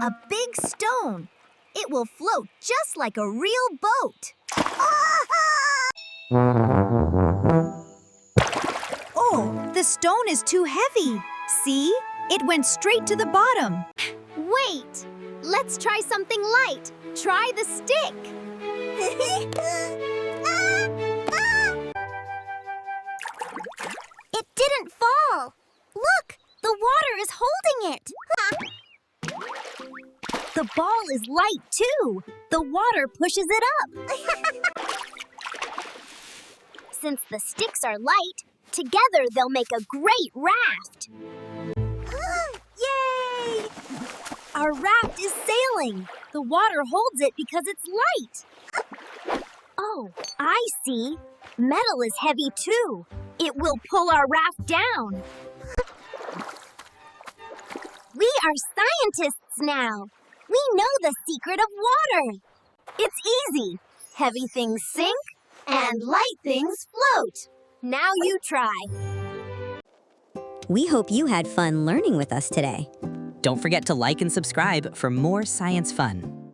A big stone. It will float just like a real boat. Oh, the stone is too heavy. See? It went straight to the bottom. Wait! Let's try something light. Try the stick. It didn't fall. Look, the water is holding it. The ball is light too. The water pushes it up. Since the sticks are light, together they'll make a great raft. Yay! Our raft is sailing. The water holds it because it's light. Oh, I see. Metal is heavy too. It will pull our raft down. We are scientists now. We know the secret of water. It's easy. Heavy things sink And light things float. Now you try. We hope you had fun learning with us today. Don't forget to like and subscribe for more science fun.